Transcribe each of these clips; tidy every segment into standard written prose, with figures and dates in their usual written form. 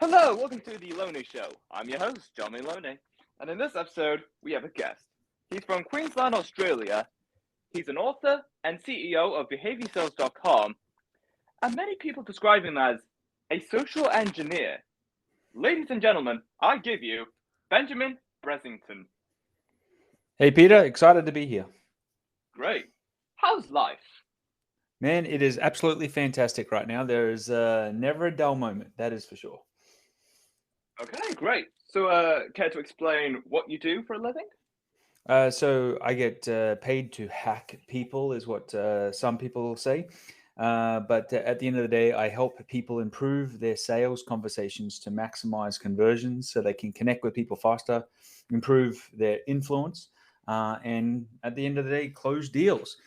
Hello, welcome to the Loney Show. I'm your host, Johnny Loney, and in this episode, we have a guest. He's from Queensland, Australia. He's an author and CEO of behaviorsales.com, and many people describe him as a social engineer. Ladies and gentlemen, I give you Benjamin Bressington. Hey, Peter, excited to be here. Great. How's life? Man, it is absolutely fantastic right now. There is never a dull moment, that is for sure. Okay, great. So, care to explain what you do for a living? So I get paid to hack people, is what some people will say. But at the end of the day, I help people improve their sales conversations to maximize conversions so they can connect with people faster, improve their influence, and at the end of the day, close deals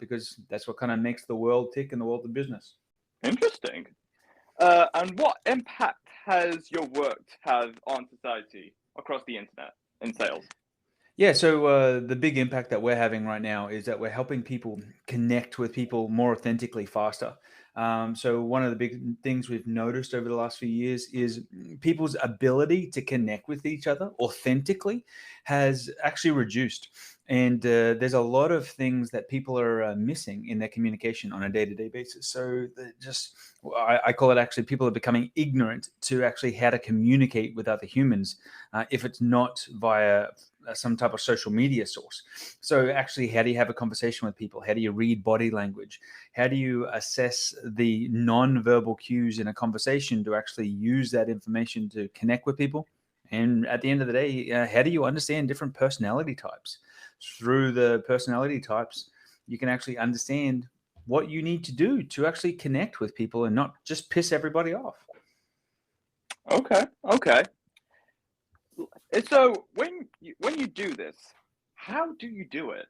because that's what kind of makes the world tick in the world of business. Interesting. And what impact has your work have on society across the internet in sales? Yeah, so the big impact that we're having right now is that we're helping people connect with people more authentically faster. So one of the big things we've noticed over the last few years is people's ability to connect with each other authentically has actually reduced. And there's a lot of things that people are missing in their communication on a day-to-day basis. So I call it actually people are becoming ignorant to actually how to communicate with other humans if it's not via some type of social media source. So actually, how do you have a conversation with people? How do you read body language? How do you assess the non-verbal cues in a conversation to actually use that information to connect with people? And at the end of the day, how do you understand different personality types? Through the personality types, you can actually understand what you need to do to actually connect with people and not just piss everybody off. Okay. And so when you do this, how do you do it?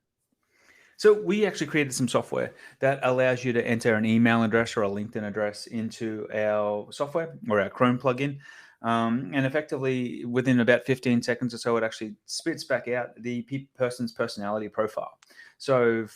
So we actually created some software that allows you to enter an email address or a LinkedIn address into our software or our Chrome plugin. And effectively, within about 15 seconds or so, it actually spits back out the person's personality profile. So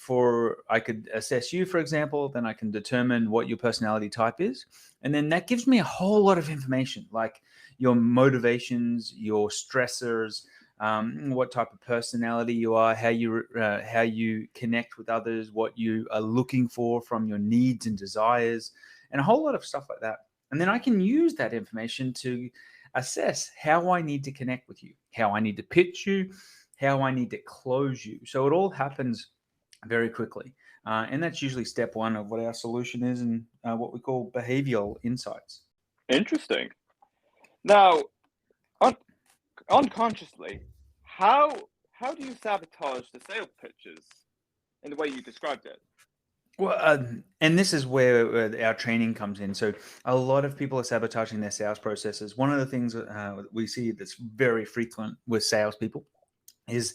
I could assess you, for example, then I can determine what your personality type is. And then that gives me a whole lot of information, like your motivations, your stressors, what type of personality you are, how you connect with others, what you are looking for from your needs and desires, and a whole lot of stuff like that. And then I can use that information to assess how I need to connect with you, how I need to pitch you, how I need to close you. So it all happens very quickly. And that's usually step one of what our solution is and what we call behavioral insights. Interesting. Now, un- unconsciously, how do you sabotage the sales pitches in the way you described it? Well, and this is where our training comes in. So a lot of people are sabotaging their sales processes. One of the things we see that's very frequent with salespeople is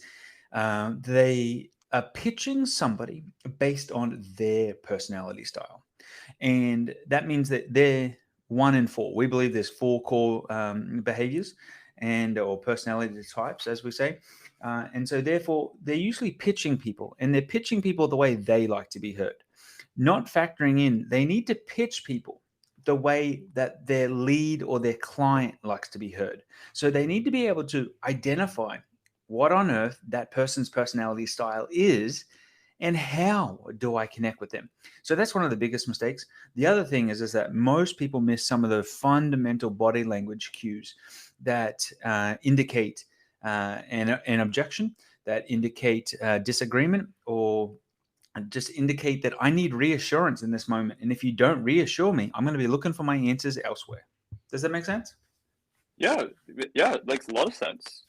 they are pitching somebody based on their personality style. And that means that they're one in four. We believe there's four core behaviors or personality types, as we say. And so therefore, they're usually pitching people, and they're pitching people the way they like to be heard, not factoring in they need to pitch people the way that their lead or their client likes to be heard. So they need to be able to identify what on earth that person's personality style is and how do I connect with them. So that's one of the biggest mistakes. The other thing is that most people miss some of the fundamental body language cues that indicate an objection, that indicate disagreement, or just indicate that I need reassurance in this moment. And if you don't reassure me, I'm going to be looking for my answers elsewhere. Does that make sense? Yeah, it makes a lot of sense.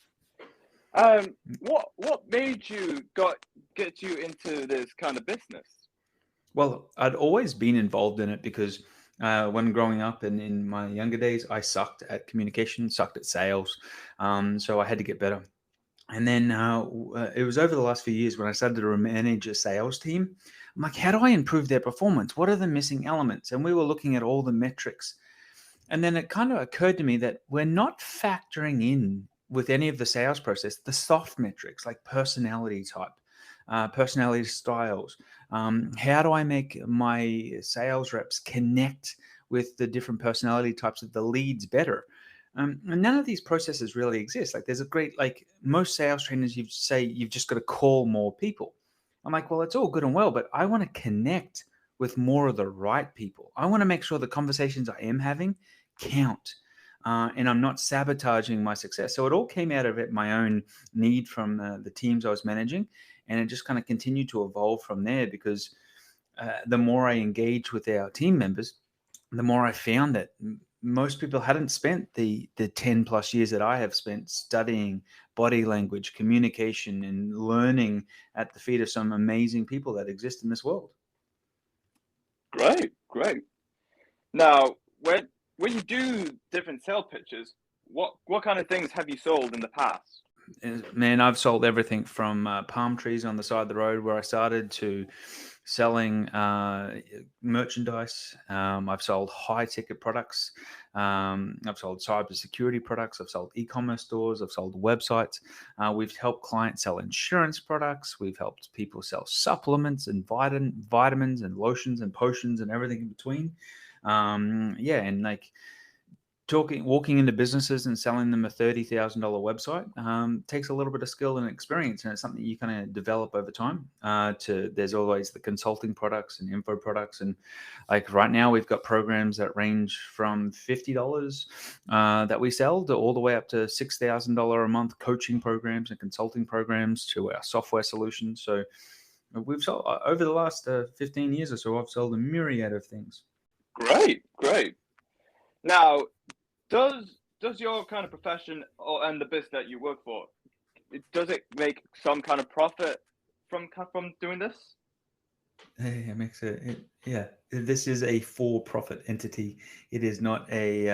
What made you get you into this kind of business? Well, I'd always been involved in it because when growing up and in my younger days, I sucked at communication, sucked at sales. So I had to get better. And then it was over the last few years when I started to manage a sales team. I'm like, how do I improve their performance? What are the missing elements? And we were looking at all the metrics. And then it kind of occurred to me that we're not factoring in with any of the sales process the soft metrics like personality type, personality styles. How do I make my sales reps connect with the different personality types of the leads better? And none of these processes really exist. Like there's a great, like most sales trainers, you say you've just got to call more people. I'm like, well, it's all good and well, but I want to connect with more of the right people. I want to make sure the conversations I am having count. And I'm not sabotaging my success. So it all came out of it, my own need from the teams I was managing. And it just kind of continued to evolve from there because the more I engaged with our team members, the more I found that most people hadn't spent the 10 plus years that I have spent studying body language, communication, and learning at the feet of some amazing people that exist in this world. Great, great. Now, when you do different sales pitches, what kind of things have you sold in the past? Man, I've sold everything from palm trees on the side of the road where I started to selling merchandise. I've sold high ticket products. I've sold cybersecurity products. I've sold e-commerce stores. I've sold websites. We've helped clients sell insurance products. We've helped people sell supplements and vitamins and lotions and potions and everything in between. And like walking into businesses and selling them a $30,000 website takes a little bit of skill and experience, and it's something you kind of develop over time. There's always the consulting products and info products, and like right now we've got programs that range from $50 that we sell to all the way up to $6,000 a month coaching programs and consulting programs to our software solutions. So we've sold over the last 15 years or so. I've sold a myriad of things. Great, great. Now, does your kind of profession and the business that you work for, does it make some kind of profit from doing this? Hey, it makes it. Yeah, this is a for-profit entity. It is not a.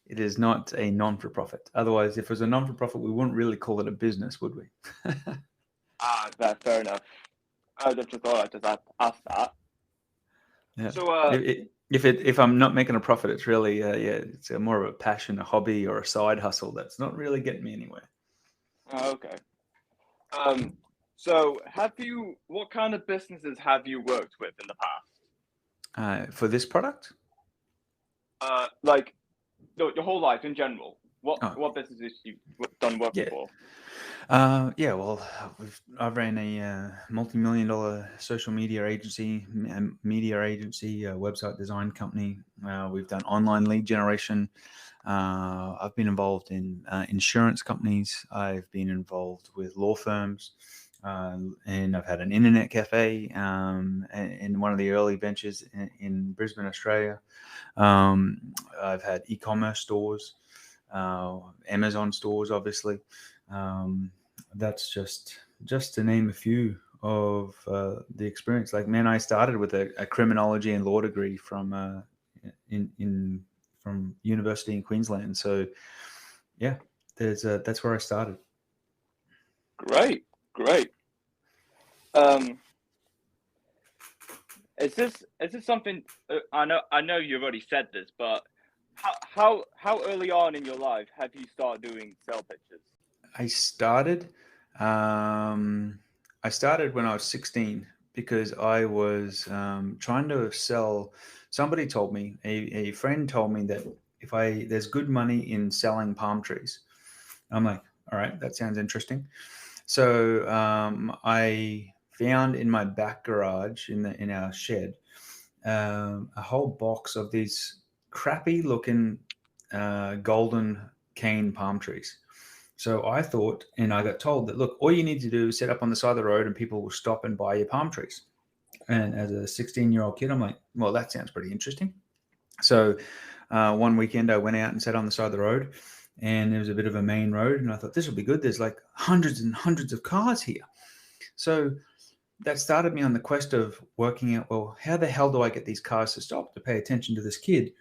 It is not a non-for-profit. Otherwise, if it was a non-for-profit, we wouldn't really call it a business, would we? That's fair enough. I just thought I'd just ask that. Yeah. So, If I'm not making a profit, it's really it's more of a passion, a hobby, or a side hustle that's not really getting me anywhere. okay. So what kind of businesses have you worked with in the past? For this product? Like your whole life in general. Oh, What businesses you've done work yeah. for? Well, I ran a multi-million-dollar social media agency, website design company. We've done online lead generation. I've been involved in insurance companies. I've been involved with law firms, and I've had an internet cafe in one of the early ventures in Brisbane, Australia. I've had e-commerce stores, Amazon stores, obviously. That's just to name a few of the experience. Like, man, I started with a criminology and law degree from from university in Queensland. So yeah, that's where I started. Great. Is this something? I know you've already said this, but how early on in your life have you started doing sales pitches? I started when I was 16 because I was trying to sell. Somebody told me, a friend told me that there's good money in selling palm trees. I'm like, all right, that sounds interesting. So I found in my back garage in our shed a whole box of these crappy looking golden cane palm trees. So I thought, and I got told that, look, all you need to do is set up on the side of the road and people will stop and buy your palm trees. And as a 16-year-old kid, I'm like, well, that sounds pretty interesting. So one weekend I went out and sat on the side of the road, and there was a bit of a main road, and I thought this will be good. There's like hundreds and hundreds of cars here. So that started me on the quest of working out, well, how the hell do I get these cars to stop, to pay attention to this kid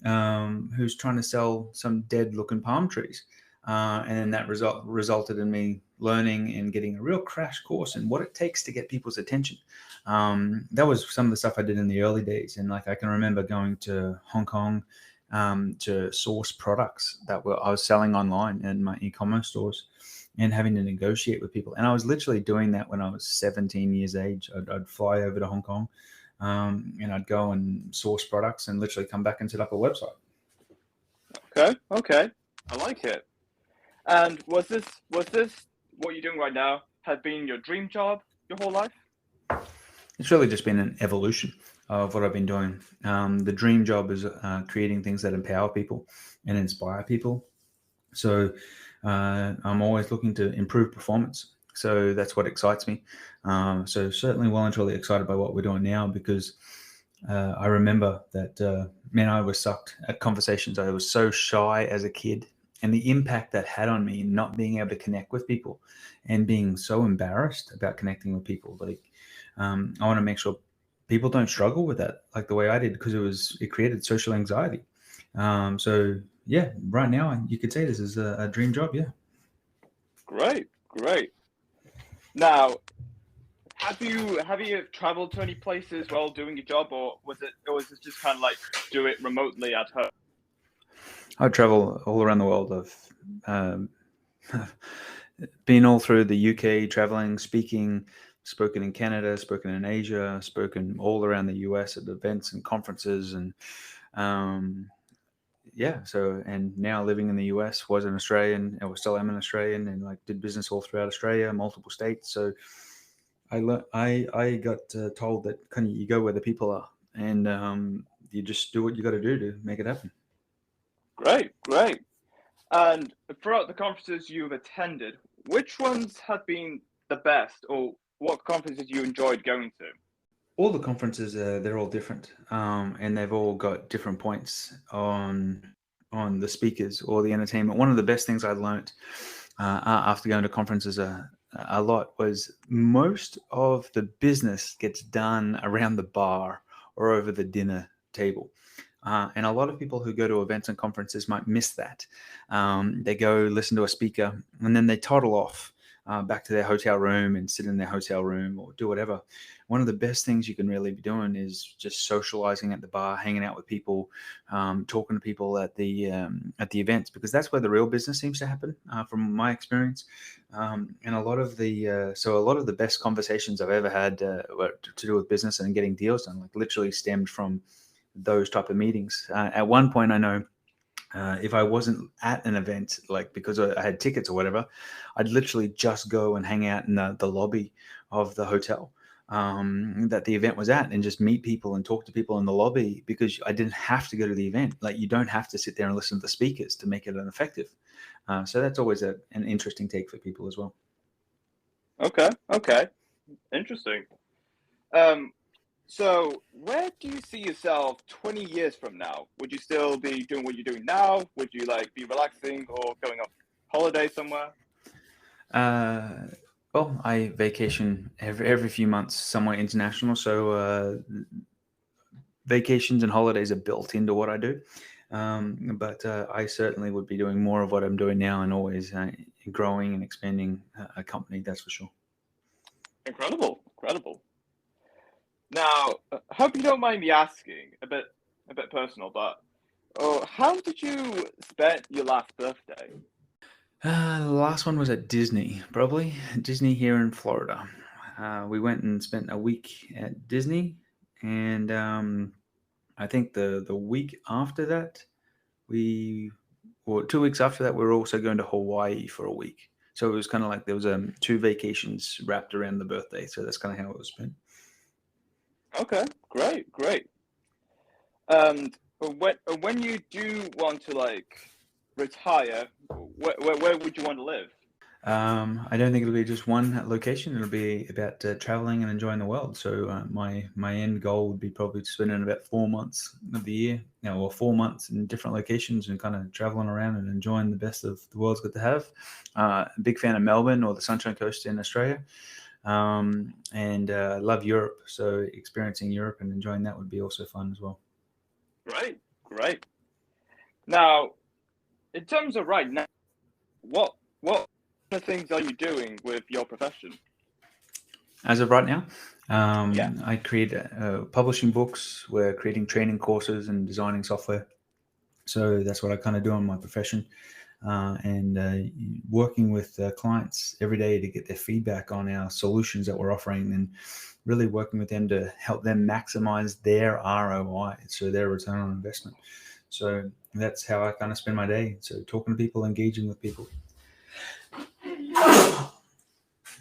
who's trying to sell some dead looking palm trees. And then that resulted in me learning and getting a real crash course in what it takes to get people's attention. That was some of the stuff I did in the early days. And like, I can remember going to Hong Kong to source products that I was selling online in my e-commerce stores and having to negotiate with people. And I was literally doing that when I was 17 years age. I'd fly over to Hong Kong and I'd go and source products and literally come back and set up a website. Okay. I like it. And was this what you're doing right now has been your dream job your whole life? It's really just been an evolution of what I've been doing. The dream job is creating things that empower people and inspire people. So I'm always looking to improve performance. So that's what excites me. So certainly well and truly excited by what we're doing now, because I remember that, man, I was sucked at conversations. I was so shy as a kid, and the impact that had on me, not being able to connect with people and being so embarrassed about connecting with people. Like, I want to make sure people don't struggle with that like the way I did, because it created social anxiety. So yeah, right now you could say this is a dream job. Yeah. Great. Now, have you traveled to any places while doing your job, or was it just kind of like do it remotely at home? I travel all around the world. I've been all through the UK, traveling, speaking, spoken in Canada, spoken in Asia, spoken all around the US at events and conferences, and um, yeah. So, and now living in the US, was an Australian, I was still am an Australian, and like did business all throughout Australia, multiple states. So I got told that kind of you go where the people are, and you just do what you got to do make it happen. Great. And throughout the conferences you've attended, which ones have been the best, or what conferences you enjoyed going to? All the conferences, they're all different, and they've all got different points on the speakers or the entertainment. One of the best things I learned after going to conferences a lot was most of the business gets done around the bar or over the dinner table. And a lot of people who go to events and conferences might miss that. They go listen to a speaker and then they toddle off back to their hotel room and sit in their hotel room or do whatever. One of the best things you can really be doing is just socializing at the bar, hanging out with people, talking to people at the events, because that's where the real business seems to happen, from my experience. And a lot of the best conversations I've ever had to do with business and getting deals done, like literally stemmed from those type of meetings. At one point, I know if I wasn't at an event, like because I had tickets or whatever, I'd literally just go and hang out in the lobby of the hotel that the event was at and just meet people and talk to people in the lobby, because I didn't have to go to the event. Like, you don't have to sit there and listen to the speakers to make it an effective. So that's always an interesting take for people as well. Okay, interesting. Um, so where do you see yourself 20 years from now? Would you still be doing what you're doing now? Would you like be relaxing or going on holiday somewhere? Uh, well, I vacation every few months somewhere international. So vacations and holidays are built into what I do. But I certainly would be doing more of what I'm doing now, and always growing and expanding a company. That's for sure. Incredible. Now, hope you don't mind me asking, a bit personal, but how did you spend your last birthday? The last one was at Disney, probably Disney here in Florida. We went and spent a week at Disney, and I think the week after that, we or 2 weeks after that, we were also going to Hawaii for a week. So it was kind of like there was two vacations wrapped around the birthday. So that's kind of how it was spent. Okay, great. And when you do want to like retire, where would you want to live? I don't think it'll be just one location. It'll be about traveling and enjoying the world. So my end goal would be probably to spend in about 4 months of the year, or 4 months in different locations and kind of traveling around and enjoying the best of the world's got to have. Big fan of Melbourne or the Sunshine Coast in Australia, and love Europe. So experiencing Europe and enjoying that would be also fun as well. Great. Now, in terms of right now, what kind of things are you doing with your profession? As of right now, Yeah. I create publishing books. We're creating training courses and designing software. So that's what I kind of do in my profession, and working with clients every day to get their feedback on our solutions that we're offering, and really working with them to help them maximize their ROI, so their return on investment. So that's how I kind of spend my day. So talking to people, engaging with people.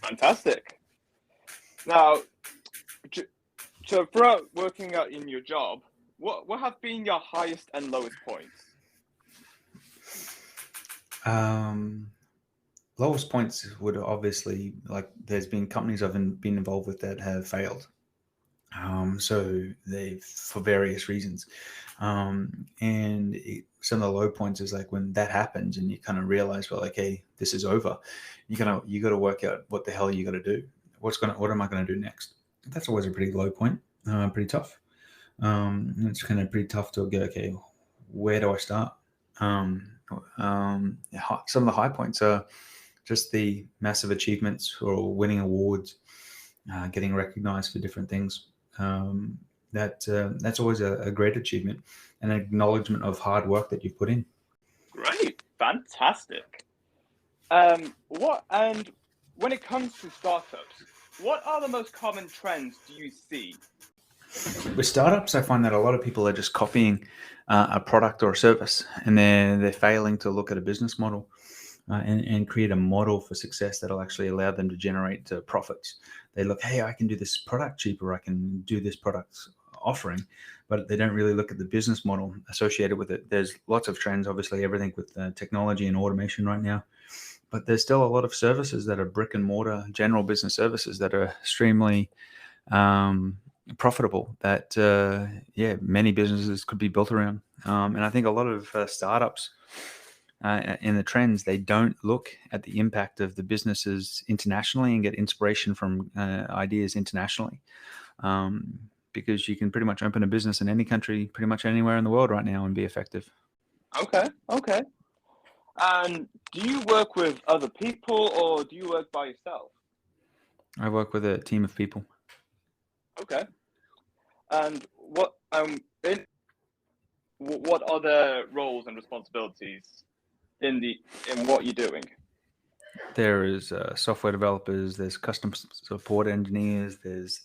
Fantastic. Now, so throughout working out in your job, what have been your highest and lowest points? Lowest points would obviously, like, there's been companies I've been involved with that have failed. So they, for various reasons. And some of the low points is like when that happens and you kind of realize, well, like, hey, this is over. You got to work out what the hell you got to do. What am I going to do next? That's always a pretty low point. Pretty tough. It's kind of pretty tough to go, okay, where do I start? Some of the high points are just the massive achievements or winning awards, getting recognized for different things. That's always a great achievement, an acknowledgement of hard work that you've put in. Great, fantastic. When it comes to startups, what are the most common trends do you see? With startups, I find that a lot of people are just copying a product or a service, and they're failing to look at a business model and create a model for success that'll actually allow them to generate profits. They look, hey, I can do this product cheaper, I can do this product offering, but they don't really look at the business model associated with it. There's lots of trends, obviously, everything with technology and automation right now, but there's still a lot of services that are brick and mortar, general business services that are extremely profitable that many businesses could be built around. And I think a lot of startups in the trends, they don't look at the impact of the businesses internationally and get inspiration from ideas internationally, because you can pretty much open a business in any country, pretty much anywhere in the world right now, and be effective. Okay. And do you work with other people or do you work by yourself? I work with a team of people. Okay. And what are the roles and responsibilities in what you're doing? There is software developers, there's customer support engineers, there's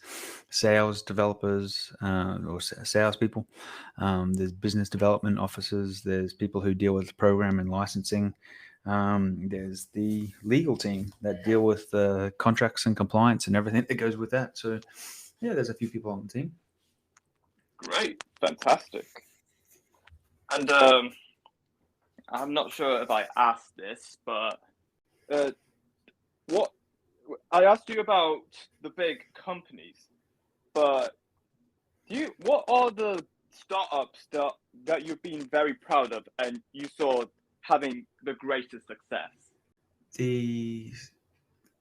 sales developers or salespeople, there's business development officers, there's people who deal with program and licensing, there's the legal team that deal with contracts and compliance and everything that goes with that. So yeah, there's a few people on the team. Great, fantastic. And I'm not sure if I asked this, but what I asked you about the big companies, but what are the startups that you've been very proud of and you saw having the greatest success? The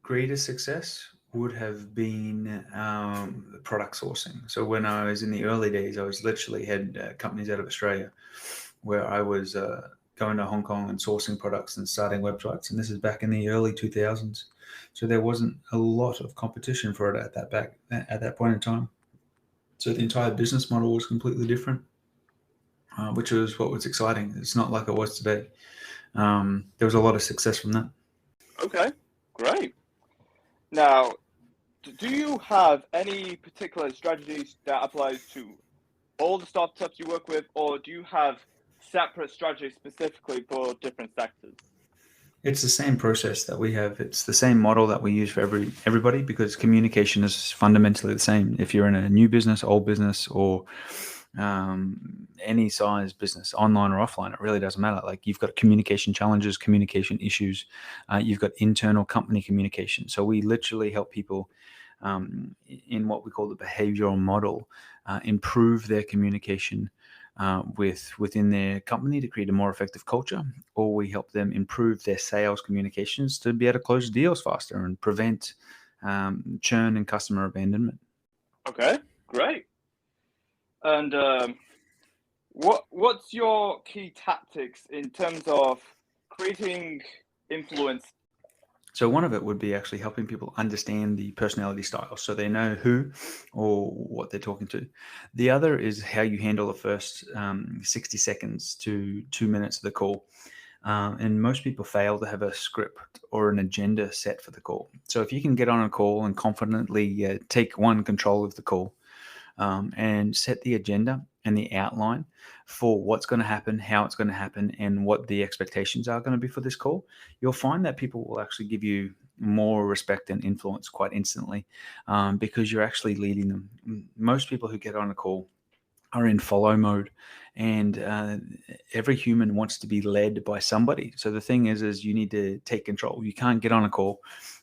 greatest success would have been the product sourcing. So when I was in the early days, I was literally had companies out of Australia where I was going to Hong Kong and sourcing products and starting websites. And this is back in the early 2000s. So there wasn't a lot of competition for it at that point in time. So the entire business model was completely different, which was what was exciting. It's not like it was today. There was a lot of success from that. Okay, great. Now, do you have any particular strategies that applies to all the startups you work with, or do you have separate strategies specifically for different sectors? It's the same process that we have. It's the same model that we use for everybody, because communication is fundamentally the same. If you're in a new business, old business, or any size business, online or offline, it really doesn't matter. Like, you've got communication challenges, communication issues. You've got internal company communication. So we literally help people in what we call the behavioral model improve their communication within their company to create a more effective culture, or we help them improve their sales communications to be able to close deals faster and prevent churn and customer abandonment. Okay, great. And what's your key tactics in terms of creating influence? So one of it would be actually helping people understand the personality style, so they know who or what they're talking to. The other is how you handle the first 60 seconds to 2 minutes of the call. And most people fail to have a script or an agenda set for the call. So if you can get on a call and confidently take control of the call and set the agenda, and the outline for what's going to happen, how it's going to happen, and what the expectations are going to be for this call, you'll find that people will actually give you more respect and influence quite instantly, because you're actually leading them. Most people who get on a call are in follow mode, and every human wants to be led by somebody. So the thing is you need to take control. You can't get on a call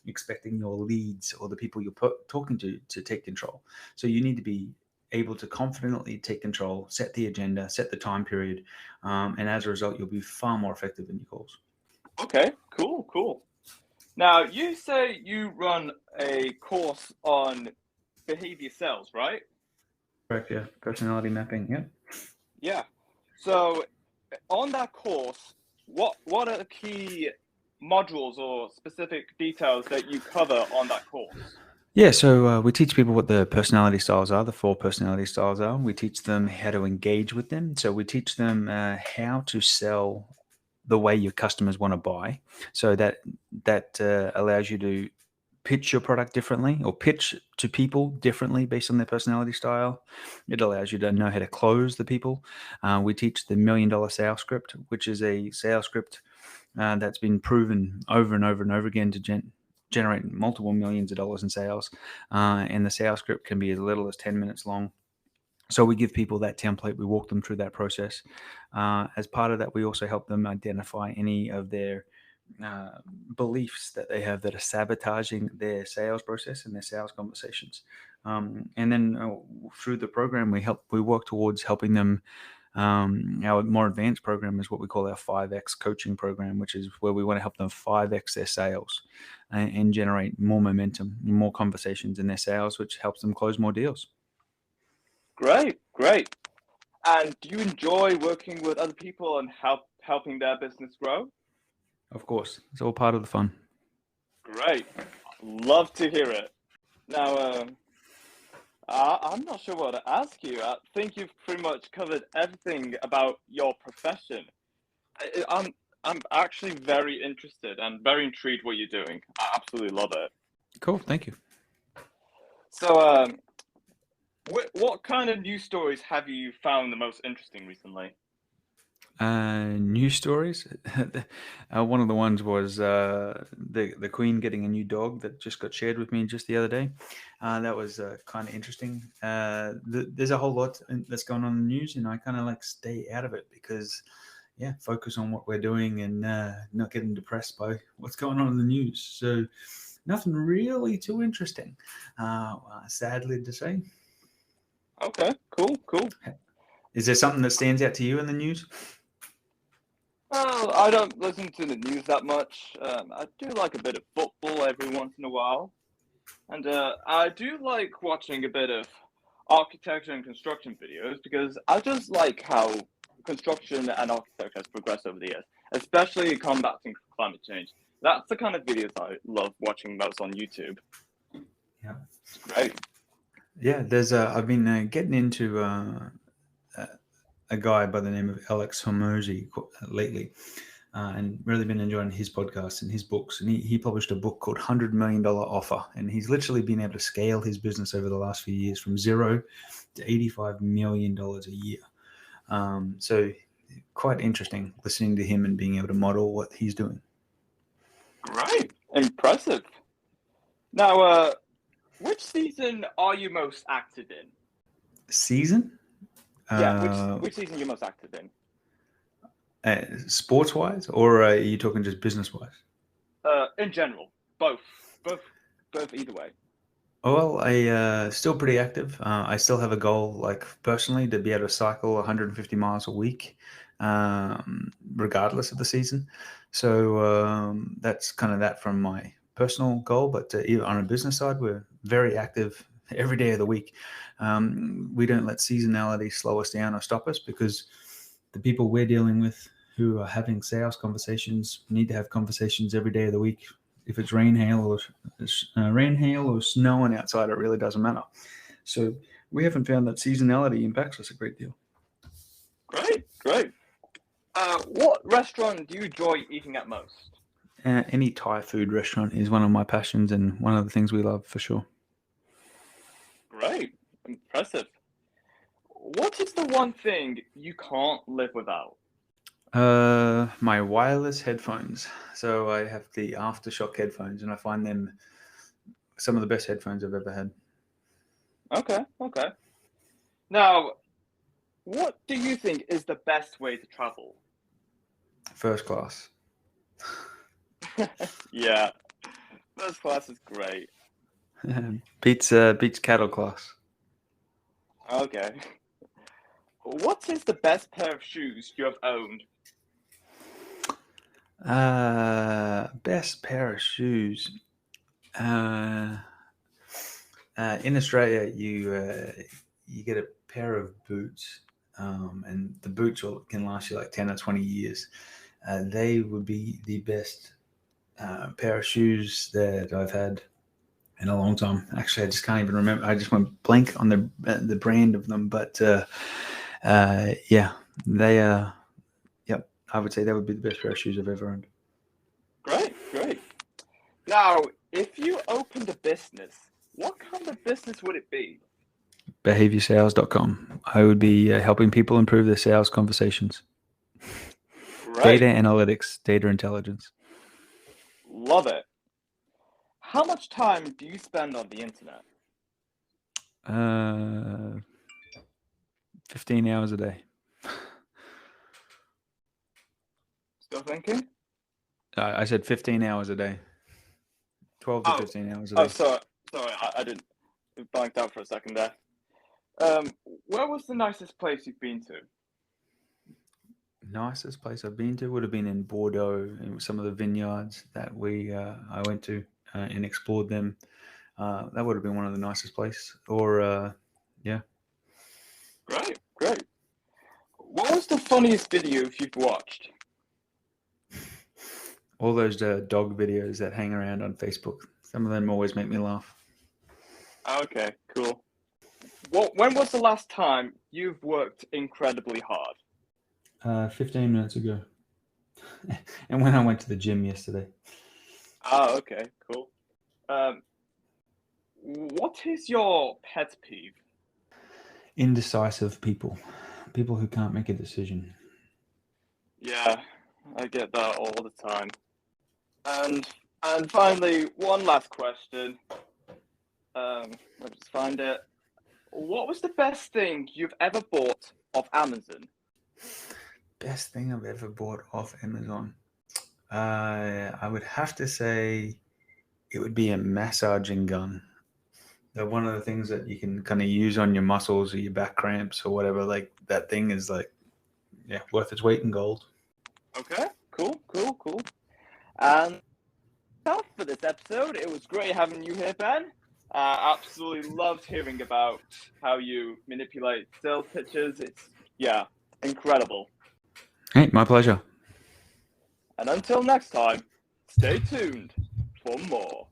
expecting your leads or the people you're talking to take control. So you need to be able to confidently take control, set the agenda, set the time period, and as a result, you'll be far more effective in your calls. Okay, cool. Now, you say you run a course on behavior sales, right? Correct, yeah. Personality mapping, yeah. Yeah. So, on that course, what are the key modules or specific details that you cover on that course? Yeah, so we teach people what the personality styles are, the 4 personality styles are. We teach them how to engage with them. So we teach them how to sell the way your customers want to buy. So that allows you to pitch your product differently, or pitch to people differently based on their personality style. It allows you to know how to close the people. We teach the $1 million sales script, which is a sales script that's been proven over and over and over again to generate multiple millions of dollars in sales. And the sales script can be as little as 10 minutes long. So we give people that template. We walk them through that process. As part of that, we also help them identify any of their beliefs that they have that are sabotaging their sales process and their sales conversations. And then through the program, we work towards helping them. Our more advanced program is what we call our 5X coaching program, which is where we want to help them 5X their sales and generate more momentum, more conversations in their sales, which helps them close more deals. Great. And do you enjoy working with other people and helping their business grow? Of course, it's all part of the fun. Great. Love to hear it. Now, I'm not sure what to ask you. I think you've pretty much covered everything about your profession. I'm actually very interested and very intrigued what you're doing. I absolutely love it. Cool, thank you. So, what kind of news stories have you found the most interesting recently? News stories. One of the ones was the Queen getting a new dog that just got shared with me just the other day. That was kind of interesting. There's a whole lot that's going on in the news, and I kind of like stay out of it because, yeah, focus on what we're doing and not getting depressed by what's going on in the news. So nothing really too interesting, sadly to say. Okay, cool. Is there something that stands out to you in the news? Well, I don't listen to the news that much. I do like a bit of football every once in a while. And I do like watching a bit of architecture and construction videos because I just like how construction and architecture has progressed over the years, especially combating climate change. That's the kind of videos I love watching most on YouTube. Yeah. It's great. Yeah, I've been getting into a guy by the name of Alex Hormozy lately, and really been enjoying his podcast and his books. And he published a book called $100 Million Offer, and he's literally been able to scale his business over the last few years from zero to $85 million a year. So quite interesting listening to him and being able to model what he's doing. Great. Impressive. Now, which season are you most active in? Season? Yeah, which season you're most active in? Sports wise, or are you talking just business wise? In general, both, either way. Well, I still pretty active. I still have a goal, like personally, to be able to cycle 150 miles a week, regardless of the season. So that's kind of that from my personal goal. But even on a business side, we're very active every day of the week. We don't let seasonality slow us down or stop us, because the people we're dealing with who are having sales conversations need to have conversations every day of the week. If it's rain, hail, or snowing outside, it really doesn't matter. So we haven't found that seasonality impacts us a great deal. Great. What restaurant do you enjoy eating at most? Any Thai food restaurant is one of my passions and one of the things we love for sure. Great, impressive. What is the one thing you can't live without? My wireless headphones. So I have the Aftershock headphones, and I find them some of the best headphones I've ever had. Okay, okay. Now, what do you think is the best way to travel? First class. Yeah, first class is great. beats cattle class. Okay. What is the best pair of shoes you have owned? Best pair of shoes. In Australia, you get a pair of boots, and the boots can last you like 10 or 20 years. They would be the best pair of shoes that I've had in a long time. Actually, I just can't even remember. I just went blank on the brand of them, but yeah, they yep. I would say that would be the best pair of shoes I've ever owned. Great, great. Now, if you opened a business, what kind of business would it be? Behaviorsales.com. I would be helping people improve their sales conversations. Great. Data analytics, data intelligence. Love it. How much time do you spend on the internet? 15 hours a day. Still thinking? I said 15 hours a day. 12 to 15 hours a day. Oh, sorry, I didn't blanked out for a second there. Where was the nicest place you've been to? Nicest place I've been to would have been in Bordeaux, in some of the vineyards that I went to and explored them. That would have been one of the nicest places. Or yeah. Great, great. What was the funniest video you've watched? All those dog videos that hang around on Facebook. Some of them always make me laugh. Okay, cool. When was the last time you've worked incredibly hard? 15 minutes ago. And when I went to the gym yesterday. Oh, okay, cool. What is your pet peeve? Indecisive people. People who can't make a decision. Yeah, I get that all the time. And finally, one last question. Let me just find it. What was the best thing you've ever bought off Amazon? Best thing I've ever bought off Amazon. I would have to say it would be a massaging gun. They're one of the things that you can kind of use on your muscles or your back cramps or whatever. Like that thing is like, yeah, worth its weight in gold. Okay, cool. And that's for this episode. It was great having you here, Ben. Absolutely loved hearing about how you manipulate sales pitches. It's, yeah, incredible. Hey, my pleasure. And until next time, stay tuned for more.